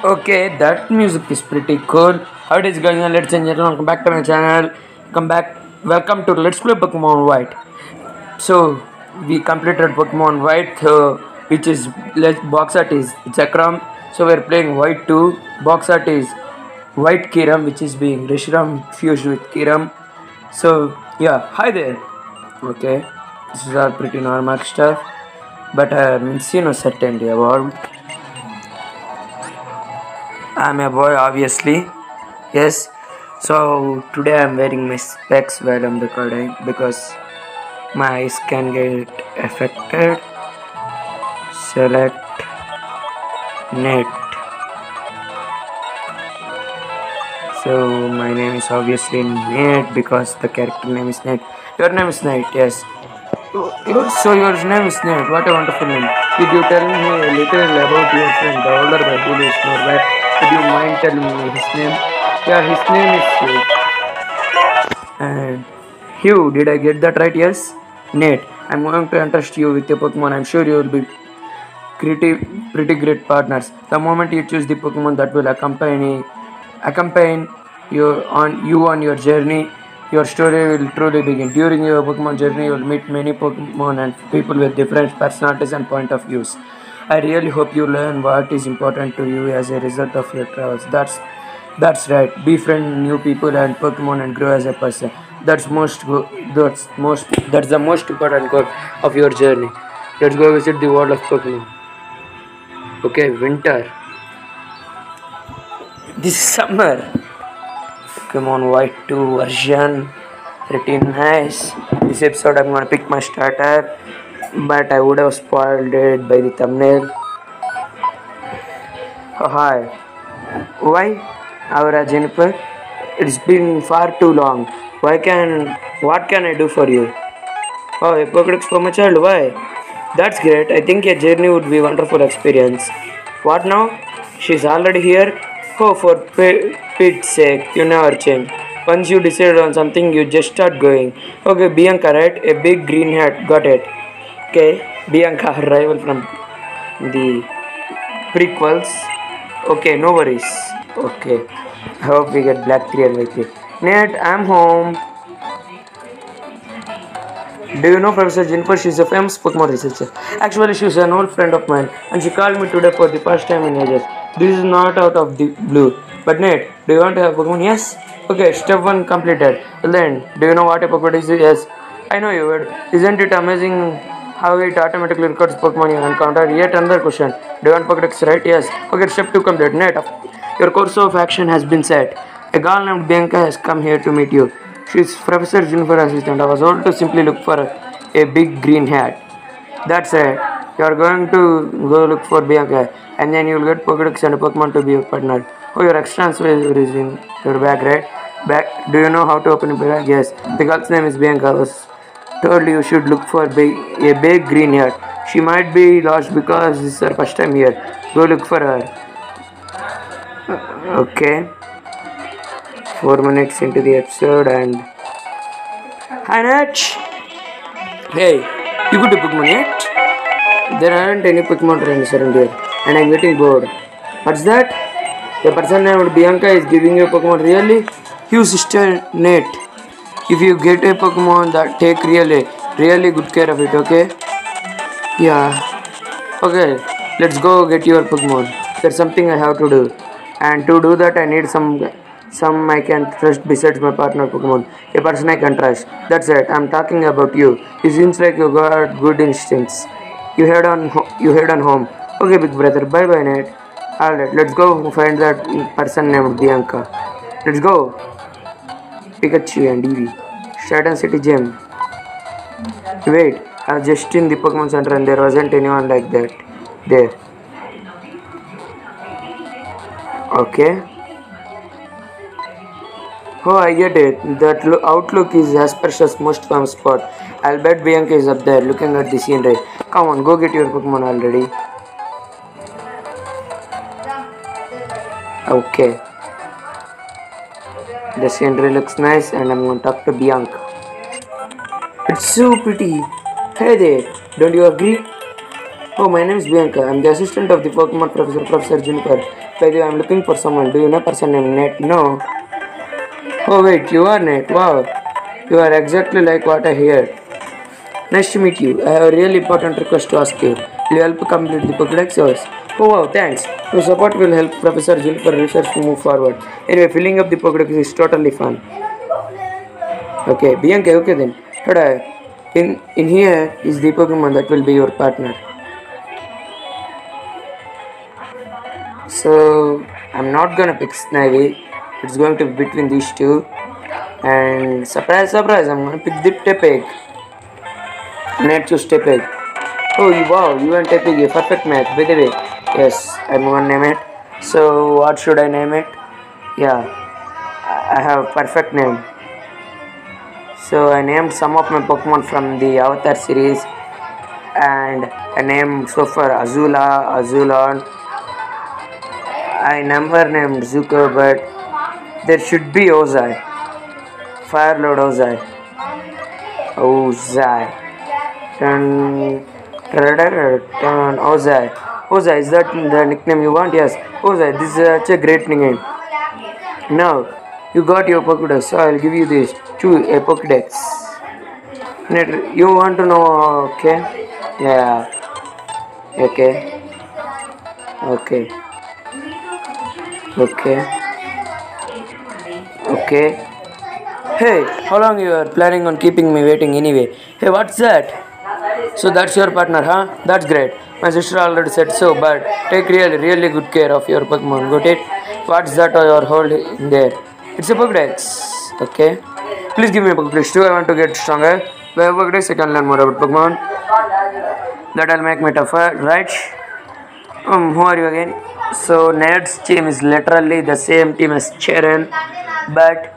Okay, that music is pretty cool. How it is going on, ladies and gentlemen? Welcome back to my channel. Welcome to Let's Play Pokemon White. So we completed Pokemon White, which is box art is Zekrom. So we're playing White 2. Box art is White Kyurem, which is being Reshiram fused with Kyurem. So yeah, hi there. Okay, this is all pretty normal stuff, but Mincino certainly evolved. I'm a boy, obviously. Yes. So today I'm wearing my specs while I'm recording because my eyes can get affected. Select net. So my name is obviously Nate because the character name is Nate. Your name is Nate, yes. So your name is Nate. What a wonderful name. Did you tell me a little about your friend, the older brother who is Norway? Would you mind telling me his name? Yeah, his name is Hugh. And Hugh, did I get that right? Yes? Nate, I'm going to entrust you with a Pokemon. I'm sure you will be pretty great partners. The moment you choose the Pokemon that will accompany you on your journey, your story will truly begin. During your Pokemon journey, you will meet many Pokemon and people with different personalities and point of views. I really hope you learn what is important to you as a result of your travels. That's right. Befriend new people and Pokemon and grow as a person. That's the most important goal of your journey. Let's go visit the world of Pokemon. Okay, winter. This is summer. Pokemon White 2 version. Pretty nice. This episode I'm gonna pick my starter, but I would have spoiled it by the thumbnail. Oh, hi. Why, Aura Jennifer? It's been far too long. What can I do for you? Oh, a Pokédex for my child. Why? That's great. I think your journey would be a wonderful experience. What now? She's already here? Oh, for Pete's sake, you never change. Once you decide on something, you just start going. Okay, Bianca, right? A big green hat. Got it. Okay, Bianca, her rival from the prequels. Okay, no worries. Okay, I hope we get Black 3 and White 3. Nate, I'm home. Do you know Professor Jennifer? She's a famous Pokemon researcher. Actually, she's an old friend of mine, and she called me today for the first time in ages. This is not out of the blue. But Nate, do you want to have Pokemon? Yes? Okay, step 1 completed. Well then, do you know what a Pokemon is? Yes. I know you would. Isn't it amazing how it automatically records Pokemon you encounter? Yet another question. Do you want Pokedex, right? Yes. Okay, step 2 complete. Nate, your course of action has been set. A girl named Bianca has come here to meet you. She's Professor Jennifer's assistant. I was told to simply look for a big green hat. That's right. You are going to go look for Bianca, and then you will get Pokedex and a Pokemon to be your partner. Oh, your extra is in your bag, right? Bag. Do you know how to open a bag? Yes. The girl's name is Bianca. I was told you should look for a big green hat. She might be lost because this is her first time here. Go look for her. Okay. 4 minutes into the episode and hi Natch. Hey, you go to Pokemon yet? There aren't any Pokemon trainers around here and I'm getting bored. What's that? The person named Bianca is giving you a Pokemon, really? You sister Nate. If you get a Pokemon that take really, really good care of it, okay? Yeah. Okay, let's go get your Pokemon. There's something I have to do. And to do that I need some I can trust besides my partner Pokemon. A person I can trust. That's it. I'm talking about you. It seems like you got good instincts. You head on home. Okay, big brother. Bye bye, Nate. Alright, let's go find that person named Bianca. Let's go. Pikachu and Eevee. Stratton City Gym. Wait, I was just in the Pokemon Center and there wasn't anyone like that there. Okay. Oh, I get it. That outlook is Asperger's most famous spot. I'll bet Bianca is up there looking at the scenery. Come on, go get your Pokemon already. Okay. The scenery looks nice and I'm going to talk to Bianca. It's so pretty. Hey there, don't you agree? Oh, my name is Bianca. I'm the assistant of the Pokemon professor, Professor Juniper. By the way, I'm looking for someone. Do you know a person named Nate? No. Oh, wait, you are Nate. Wow. You are exactly like what I heard. Nice to meet you. I have a really important request to ask you. Will you help complete the Pokédex yours? Oh wow, thanks. Your support will help Professor Juniper research to move forward. Anyway, filling up the Pokédex is totally fun. Okay, Bianca, okay then. Tada. In here is the Pokemon that will be your partner. So I'm not gonna pick Snivy. It's going to be between these two. And surprise, surprise, I'm gonna pick the Tepig. Nate choose Tepig. Oh wow, you and Tepig, a perfect match. By the way, yes, I'm gonna name it. So what should I name it? Yeah, I have perfect name. So I named some of my Pokemon from the Avatar series, and I named so far Azula, Azulon. I never named Zuko, but there should be Ozai. Fire Lord Ozai. Ozai. Ozai. Ozai, is that the nickname you want? Yes. Ozai, this is such a great name. Now, you got your Pokédex, so I'll give you this. Choose a Pokédex. You want to know, okay? Yeah. Okay. Okay. Okay. Okay. Hey, how long you are planning on keeping me waiting anyway? Hey, what's that? So that's your partner, huh? That's great. My sister already said so, but take really good care of your Pokemon. Got it? What's that you're holding there? It's a Pokédex. Okay. Please give me a Pokédex too. I want to get stronger. By a Pokédex, I can learn more about Pokemon. That'll make me tougher, right? Who are you again? So Nate's team is literally the same team as Cheren, but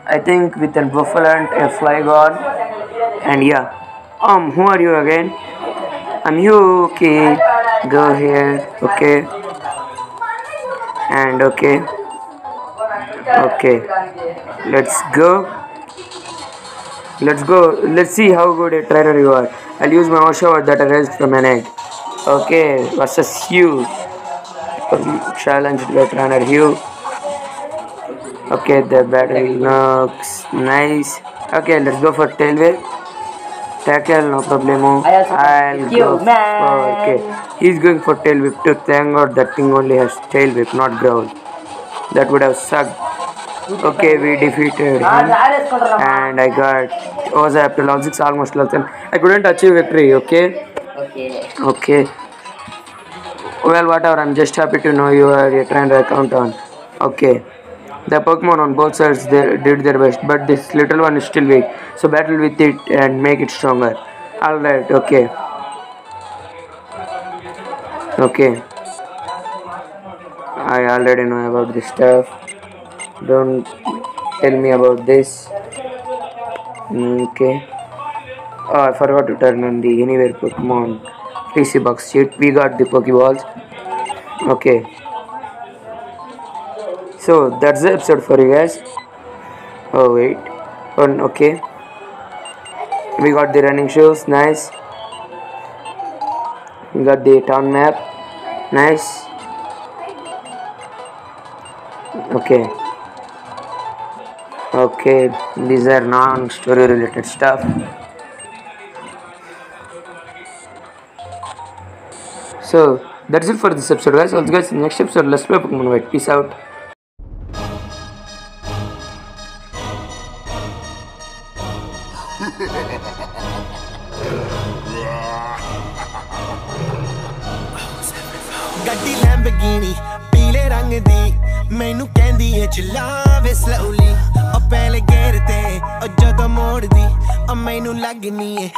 I think with a Buffalo, a Flygon, and yeah. Who are you again? I'm you, okay. Go here, okay. And okay. Okay. Let's go. Let's go. Let's see how good a trainer you are. I'll use my Oshawa that I raised from an egg. Okay, versus you. Challenge the trainer Hugh. Okay, the battle looks nice. Okay, let's go for tail whip. Tackle, no problemo. I'll go for, okay. He's going for tail whip too. Thank God that thing only has tail whip, not growl. That would have sucked. Okay, we defeated him. And I got Ozai after level 6, almost level 10. I couldn't achieve victory, okay? Okay. Well, whatever, I'm just happy to know you are a trainer account on. Okay. The Pokemon on both sides did their best, but this little one is still weak. So battle with it and make it stronger. Alright, okay. Okay. I already know about this stuff. Don't tell me about this. Okay. Oh, I forgot to turn on the Anywhere Pokemon PC box sheet. We got the Pokeballs. Okay. So that's the episode for you guys. Oh wait. Okay. We got the running shoes. Nice. We got the town map. Nice. Okay. Okay. These are non-story related stuff. So that's it for this episode, guys. Also, guys, in the next episode, let's play Pokemon White. Peace out. ਗੱਡੀ ਲੈਂਬਗੀਨੀ ਪੀਲੇ ਰੰਗ ਦੀ ਮੈਨੂੰ ਕਹਿੰਦੀ ਏ ਚਲਾਵੇ slowly ਉਹ ਪਹਿਲੇ ਗੇਰ ਤੇ ਉਹ ਜਦੋਂ ਮੋੜਦੀ ਉਹ ਮੈਨੂੰ ਲੱਗਨੀ ਏ